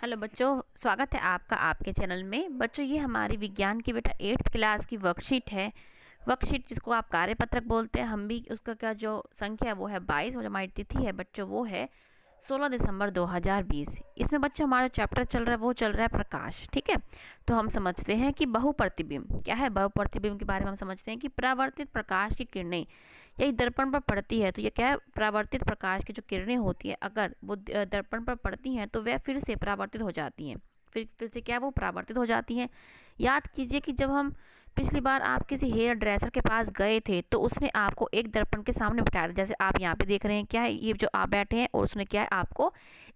Hello बच्चों, स्वागत है आपका आपके चैनल में। बच्चों, ये हमारी विज्ञान की बेटा 8th क्लास की वर्कशीट है। वर्कशीट जिसको आप कार्यपत्रक बोलते हैं, हम भी उसका क्या जो संख्या है वो है 22 और हमारी तिथि है बच्चों वो है 16 दिसंबर 2020। इसमें बच्चों हमारा चैप्टर चल रहा है वो चल रहा है प्रकाश। ठीक है, तो हम समझते हैं कि बहुप्रतिबिंब क्या है। बहुप्रतिबिंब के बारे में हम समझते हैं कि परावर्तित प्रकाश की किरणें यही दर्पण पर पड़ती है। तो ये क्या है, परावर्तित प्रकाश की जो किरणें होती है अगर वो दर्पण पर पड़ती हैं तो वह फिर से परावर्तित हो जाती हैं। फिर से क्या वो परावर्तित हो जाती हैं। याद कीजिए कि जब हम पिछली बार आप किसी हेयर ड्रेसर के पास गए थे तो उसने आपको एक दर्पण के सामने बिठाया था। जैसे आप यहाँ पे देख रहे हैं क्या है, ये जो आप बैठे हैं और उसने क्या है आपको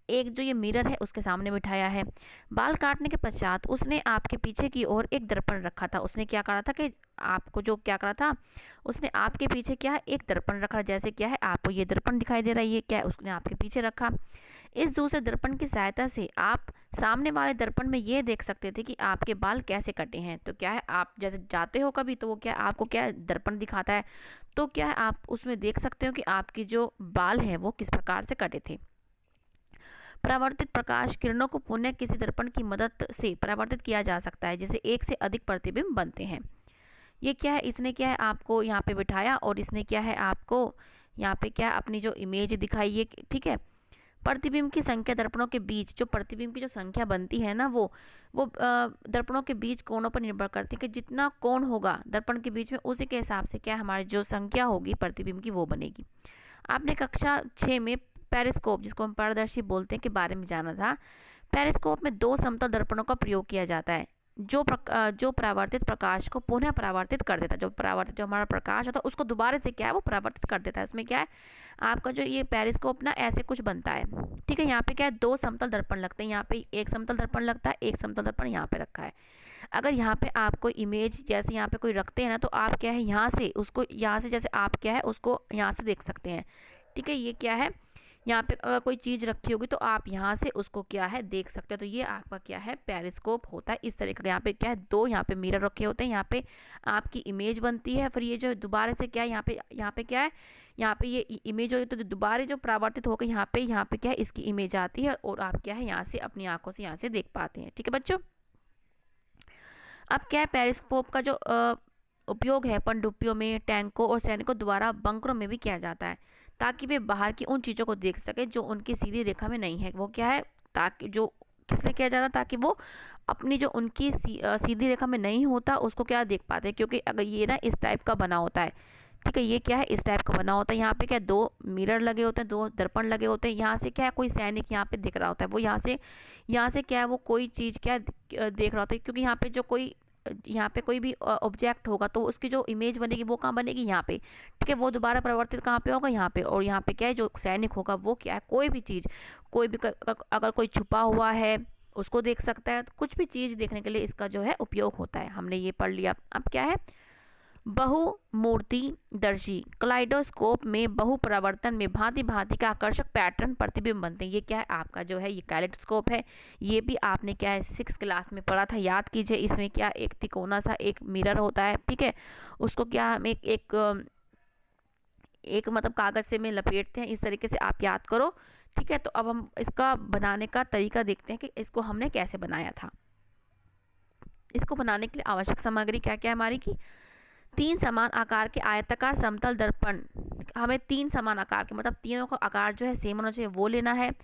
एक जो ये मिरर है उसके सामने बिठाया है। बाल काटने के पश्चात उसने आपके पीछे की ओर एक दर्पण रखा था। उसने क्या करा था कि आपको जो क्या करा था, उसने आपके पीछे क्या है एक दर्पण रखा। जैसे क्या है आपको ये दर्पण दिखाई दे रहा है, ये क्या है उसने आपके पीछे रखा। इस दूसरे दर्पण की सहायता से आप सामने वाले दर्पण में ये देख सकते थे कि आपके बाल कैसे कटे हैं। तो क्या है, आप जैसे जाते हो कभी तो वो क्या आपको क्या दर्पण दिखाता है, तो क्या है आप उसमें देख सकते हो कि आपके जो बाल हैं वो किस प्रकार से कटे थे। परावर्तित प्रकाश किरणों को पुनः किसी दर्पण की मदद से परावर्तित किया जा सकता है जिससे एक से अधिक प्रतिबिंब बनते हैं। ये क्या है, इसने क्या है आपको यहाँ पे बिठाया और इसने क्या है आपको यहाँ पे क्या अपनी जो इमेज दिखाई है। ठीक है, प्रतिबिंब की संख्या दर्पणों के बीच जो प्रतिबिंब की जो संख्या बनती है ना वो दर्पणों के बीच कोणों पर निर्भर करती है कि जितना कोण होगा दर्पण के बीच में उसी के हिसाब से क्या हमारी जो संख्या होगी प्रतिबिंब की वो बनेगी। आपने कक्षा 6 में पेरिस्कोप जिसको हम पारदर्शी बोलते हैं के बारे में जाना था। पेरिस्कोप में दो समतल दर्पणों का प्रयोग किया जाता है जो परावर्तित प्रकाश को पुनः परावर्तित कर देता है। जो हमारा प्रकाश होता है उसको दोबारा से क्या है वो परावर्तित कर देता है। उसमें क्या है आपका जो ये पेरिस्कोप ना ऐसे कुछ बनता है। ठीक है, यहाँ पे क्या है दो समतल दर्पण लगते हैं। यहाँ पे एक समतल दर्पण लगता है, एक समतल दर्पण यहाँ पे रखा है। अगर यहाँ पे आप कोई इमेज जैसे यहाँ पे कोई रखते हैं ना तो आप क्या है यहाँ से उसको यहाँ से जैसे आप क्या है उसको यहाँ से देख सकते हैं। ठीक है, ये क्या है यहाँ पे अगर कोई चीज़ रखी होगी तो आप यहाँ से उसको क्या है देख सकते हो। तो ये आपका क्या है पेरिस्कोप होता है इस तरीके का। यहाँ पे क्या है दो यहाँ पे मिरर रखे होते हैं, यहाँ पे आपकी इमेज बनती है। फिर ये जो दोबारा से क्या है यहाँ पे क्या है यहाँ पे ये इमेज हो तो दोबारा जो परावर्तित होकर यहाँ पे क्या है इसकी इमेज आती है और आप क्या है यहाँ से अपनी आंखों से यहाँ से देख पाते हैं। ठीक है बच्चों, अब क्या है पेरिस्कोप का जो उपयोग है पनडुब्बियों में, टैंकों और सैनिकों द्वारा बंकरों में भी किया जाता है ताकि वे बाहर की उन चीज़ों को देख सके जो उनकी सीधी रेखा में नहीं है। वो क्या है ताकि जो किस लिए किया जाता है ताकि वो अपनी जो उनकी सीधी रेखा में नहीं होता उसको क्या देख पाते हैं। क्योंकि अगर ये ना इस टाइप का बना होता है, ठीक है ये क्या है इस टाइप का बना होता है। यहाँ पे क्या दो मिरर लगे होते हैं, दो दर्पण लगे होते हैं। यहाँ से क्या है कोई सैनिक यहाँ पे दिख रहा होता है, वो यहाँ से क्या है वो कोई चीज़ क्या देख रहा होता है। क्योंकि यहाँ पे कोई भी ऑब्जेक्ट होगा तो उसकी जो इमेज बनेगी वो कहाँ बनेगी यहाँ पे। ठीक है, वो दोबारा परिवर्तित कहाँ पे होगा यहाँ पे। और यहाँ पे क्या है जो सैनिक होगा वो क्या है कोई भी चीज़ कोई भी अगर कोई छुपा हुआ है उसको देख सकता है। तो कुछ भी चीज़ देखने के लिए इसका जो है उपयोग होता है। हमने ये पढ़ लिया। अब क्या है बहुमूर्तिदर्शी कलाइडोस्कोप में बहुपरावर्तन में भांति भांति का आकर्षक पैटर्न प्रतिबिंब बनते हैं। ये क्या है आपका जो है ये कैलेडोस्कोप है। ये भी आपने क्या है 6th क्लास में पढ़ा था, याद कीजिए। इसमें क्या एक तिकोना सा एक मिरर होता है। ठीक है, उसको क्या हम एक मतलब कागज से में लपेटते हैं, इस तरीके से आप याद करो। ठीक है, तो अब हम इसका बनाने का तरीका देखते हैं कि इसको हमने कैसे बनाया था। इसको बनाने के लिए आवश्यक सामग्री क्या क्या है हमारी की 3 समान आकार के आयताकार समतल दर्पण। हमें 3 समान आकार के मतलब तीनों का आकार जो है सेम होना चाहिए वो लेना है।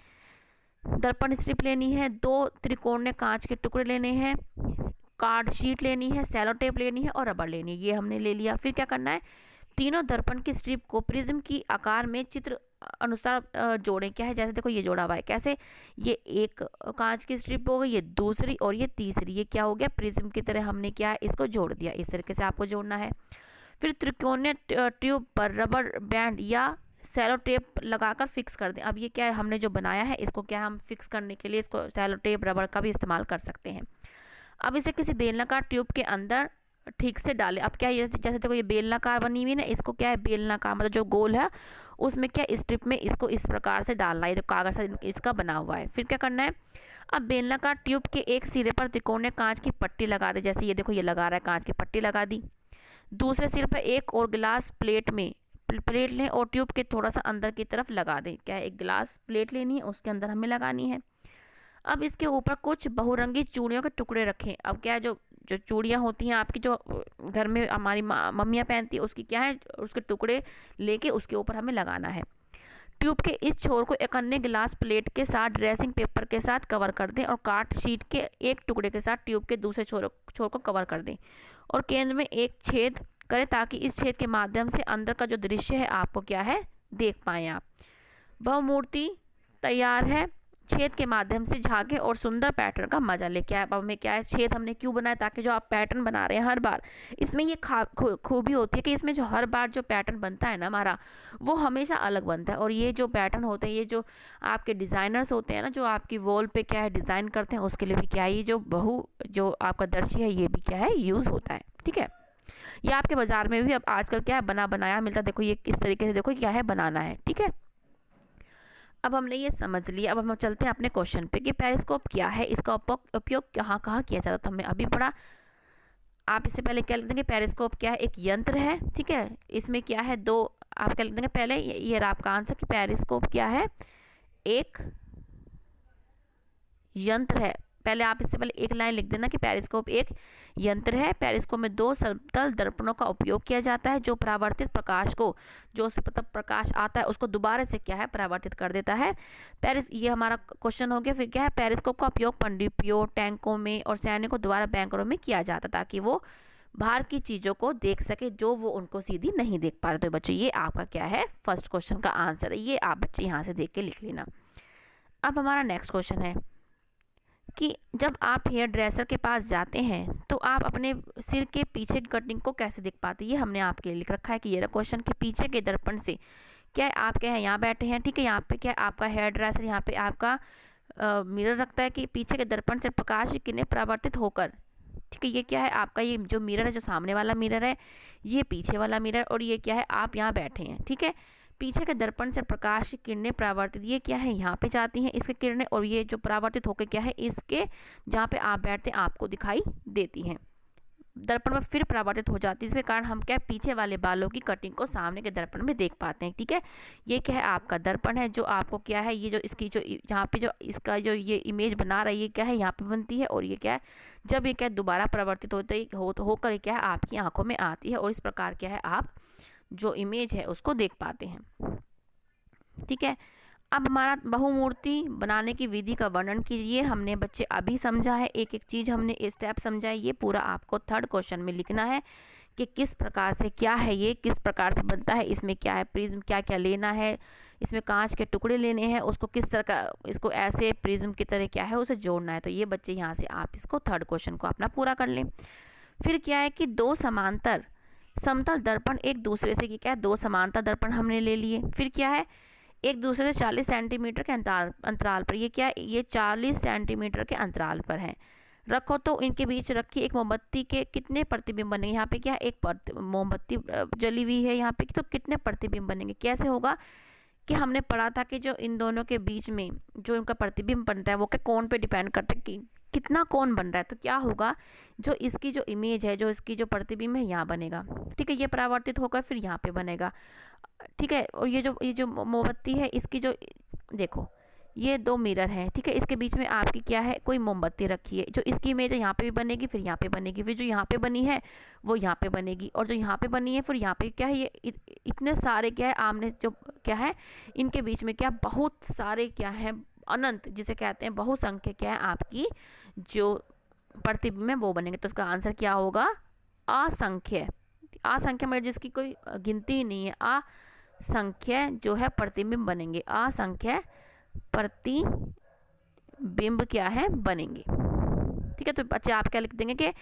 दर्पण स्ट्रिप लेनी है, 2 त्रिकोणीय कांच के टुकड़े लेने हैं, कार्ड शीट लेनी है, सेलो टेप लेनी है और रबर लेनी है। ये हमने ले लिया। फिर क्या करना है तीनों दर्पण की स्ट्रिप को प्रिज्म की आकार में चित्र अनुसार जोड़ें। क्या है जैसे देखो ये जोड़ा हुआ है कैसे, ये एक कांच की स्ट्रिप हो गई, ये दूसरी और ये तीसरी, ये क्या हो गया प्रिज्म की तरह हमने क्या इसको जोड़ दिया। इस तरीके से आपको जोड़ना है। फिर त्रिकोणीय ट्यूब पर रबर बैंड या सेलो टेप लगाकर फिक्स कर दें। अब ये क्या है हमने जो बनाया है इसको क्या हम फिक्स करने के लिए इसको सेलो टेप रबर का भी इस्तेमाल कर सकते हैं। अब इसे किसी बेलनाकार ट्यूब के अंदर ठीक से डालें। अब क्या है जैसे देखो ये बेलनाकार बनी हुई है ना, इसको क्या है बेलनाकार मतलब जो गोल है उसमें क्या स्ट्रिप में इसको इस प्रकार से डालना है जो कागज से इसका बना हुआ है। फिर क्या करना है अब बेलनाकार ट्यूब के एक सिरे पर त्रिकोणीय कांच की पट्टी लगा दे। जैसे ये देखो ये लगा रहा है कांच की पट्टी लगा दी। दूसरे सिरे पर एक और गिलास प्लेट लें और ट्यूब के थोड़ा सा अंदर की तरफ लगा दें। क्या है एक गिलास प्लेट लेनी है उसके अंदर हमें लगानी है। अब इसके ऊपर कुछ बहुरंगी चूड़ियों के टुकड़े रखें। अब क्या है, जो जो चूड़ियाँ होती हैं आपकी, जो घर में हमारी मम्मियाँ पहनती है, उसकी क्या है, उसके टुकड़े लेके उसके ऊपर हमें लगाना है। ट्यूब के इस छोर को एक अन्य गिलास प्लेट के साथ ड्रेसिंग पेपर के साथ कवर कर दें और काट शीट के एक टुकड़े के साथ ट्यूब के दूसरे छोर को कवर कर दें और केंद्र में एक छेद करें ताकि इस छेद के माध्यम से अंदर का जो दृश्य है आपको क्या है, देख पाएँ आप। बहुमूर्ति तैयार है। छेद के माध्यम से झांके और सुंदर पैटर्न का मजा ले। क्या अब हमें क्या है, छेद हमने क्यों बनाया, ताकि जो आप पैटर्न बना रहे हैं हर बार, इसमें ये खूबी होती है कि इसमें जो हर बार जो पैटर्न बनता है ना हमारा, वो हमेशा अलग बनता है। और ये जो पैटर्न होते हैं, ये जो आपके डिज़ाइनर्स होते हैं ना, जो आपकी वॉल पे क्या है डिज़ाइन करते हैं, उसके लिए भी क्या है, ये जो आपका दर्जी है ये भी क्या है यूज़ होता है। ठीक है, ये आपके बाज़ार में भी अब आजकल क्या है बना बनाया मिलता है। देखो ये किस तरीके से, देखो क्या है बनाना है। ठीक है, अब हमने ये समझ लिया। अब हम चलते हैं अपने क्वेश्चन पे कि पेरिस्कोप क्या है, इसका उपयोग कहाँ कहाँ किया जाता है। तो हमने अभी पढ़ा। आप इससे पहले क्या लिख देंगे, पेरिस्कोप क्या है, एक यंत्र है। ठीक है, इसमें क्या है, दो आप क्या लिख देंगे पहले, ये रहा आपका आंसर कि पेरिस्कोप क्या है, एक यंत्र है। पहले आप इससे पहले एक लाइन लिख देना कि पेरिस्कोप एक यंत्र है। पेरिस्कोप में दो समतल दर्पणों का उपयोग किया जाता है जो परावर्तित प्रकाश को, जो मतलब प्रकाश आता है उसको दोबारा से क्या है परावर्तित कर देता है। ये हमारा क्वेश्चन हो गया। फिर क्या है, पेरिस्कोप का उपयोग पनडुब्बियों, टैंकों में और सैनिकों द्वारा बैंकरों में किया जाता ताकि वो बाहर की चीज़ों को देख सके जो वो उनको सीधी नहीं देख पा रहे। तो बच्चों ये आपका क्या है, फर्स्ट क्वेश्चन का आंसर है। ये आप बच्चे यहाँ से देख के लिख लेना। अब हमारा नेक्स्ट क्वेश्चन है कि जब आप हेयर ड्रेसर के पास जाते हैं तो आप अपने सिर के पीछे की कटिंग को कैसे देख पाते हैं। ये हमने आपके लिए लिख रखा है कि ये क्वेश्चन के पीछे के दर्पण से क्या है, आप क्या है यहाँ बैठे हैं। ठीक है, यहाँ पे क्या है, आपका हेयर ड्रेसर यहाँ पे आपका मिरर रखता है कि पीछे के दर्पण से प्रकाश की किरणें परावर्तित होकर, ठीक है, ये क्या है आपका, ये जो मिरर है, जो सामने वाला मिरर है, ये पीछे वाला मिरर, और ये क्या है आप यहाँ बैठे हैं। ठीक है, पीछे के दर्पण से प्रकाश की किरणें परावर्तित, ये क्या है यहाँ पे जाती हैं इसकी किरणें, और ये जो परावर्तित होकर क्या है इसके जहाँ पे आप बैठते हैं आपको दिखाई देती हैं, दर्पण में फिर परावर्तित हो जाती है, जिसके कारण हम क्या पीछे वाले बालों की कटिंग को सामने के दर्पण में देख पाते हैं। ठीक है, ये क्या है आपका दर्पण है जो आपको क्या है, ये जो इसकी जो यहाँ पे जो इसका जो ये इमेज बना रहा है, ये क्या है यहाँ पे बनती है, और ये क्या है जब ये क्या दोबारा परावर्तित होकर क्या है आपकी आंखों में आती है, और इस प्रकार क्या है आप जो इमेज है उसको देख पाते हैं। ठीक है, अब हमारा बहुमूर्ति बनाने की विधि का वर्णन कीजिए। हमने बच्चे अभी समझा है, एक एक चीज़ हमने स्टेप समझा है। ये पूरा आपको थर्ड क्वेश्चन में लिखना है कि किस प्रकार से क्या है, ये किस प्रकार से बनता है, इसमें क्या है प्रिज्म क्या क्या लेना है, इसमें कांच के टुकड़े लेने हैं, उसको किस तरह का, इसको ऐसे प्रिज्म की तरह क्या है उसे जोड़ना है। तो ये बच्चे यहाँ से आप इसको थर्ड क्वेश्चन को अपना पूरा कर लें। फिर क्या है कि दो समांतर समतल दर्पण एक दूसरे से क्या है, दो समांतर दर्पण हमने ले लिए। फिर क्या है, एक दूसरे से 40 सेंटीमीटर के अंतराल पर, ये क्या है, ये 40 सेंटीमीटर के अंतराल पर है रखो। तो इनके बीच रखी एक मोमबत्ती के कितने प्रतिबिंब बनेंगे। यहाँ पे क्या है, एक मोमबत्ती जली हुई है यहाँ पे, तो कितने प्रतिबिंब बनेंगे। कैसे होगा कि हमने पढ़ा था कि जो इन दोनों के बीच में जो इनका प्रतिबिंब बनता है वो क्या कोण पे डिपेंड करता है कि कितना कोण बन रहा है। तो क्या होगा, जो इसकी जो इमेज है, जो इसकी जो प्रतिबिंब है यहाँ बनेगा। ठीक है, ये परावर्तित होकर फिर यहाँ पे बनेगा। ठीक है, और ये जो मोमबत्ती है, इसकी जो देखो ये दो मिरर हैं। ठीक है, इसके बीच में आपकी क्या है, कोई मोमबत्ती रखी है, जो इसकी इमेज है यहाँ पे भी बनेगी, फिर यहाँ पे बनेगी, फिर जो यहाँ पे बनी है वो यहाँ पे बनेगी, और जो यहाँ पे बनी है फिर यहाँ पे क्या है, ये इतने सारे क्या है आमने जो क्या है इनके बीच में क्या बहुत सारे क्या है अनंत, जिसे कहते हैं बहुसंख्य क्या है आपकी जो प्रतिबिंब है वो बनेंगे। तो इसका आंसर क्या होगा, असंख्य। असंख्य मतलब जिसकी कोई गिनती ही नहीं है, असंख्य जो है प्रतिबिंब बनेंगे, असंख्य प्रतिबिंब क्या है बनेंगे। ठीक है, तो बच्चे आप क्या लिख देंगे कि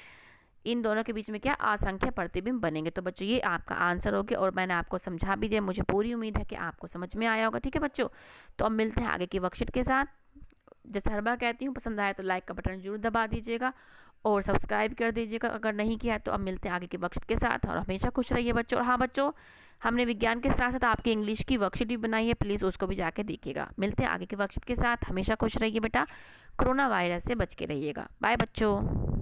इन दोनों के बीच में क्या असंख्य प्रतिबिंब बनेंगे। तो बच्चों ये आपका आंसर हो गया, और मैंने आपको समझा भी दिया। मुझे पूरी उम्मीद है कि आपको समझ में आया होगा। ठीक है बच्चों, तो अब मिलते हैं आगे की वर्कशीट के साथ। जैसे हर बार कहती हूँ, पसंद आया तो लाइक का बटन जरूर दबा दीजिएगा और सब्सक्राइब कर दीजिएगा अगर नहीं किया है। तो अब मिलते हैं आगे की वर्कशीट के साथ, और हमेशा खुश रहिए बच्चों। और हाँ बच्चों, हमने विज्ञान के साथ साथ आपकी इंग्लिश की वर्कशीट भी बनाई है, प्लीज़ उसको भी जाके देखिएगा। मिलते हैं आगे की वर्कशीट के साथ, हमेशा खुश रहिए बेटा, कोरोना वायरस से बच के रहिएगा। बाय बच्चों।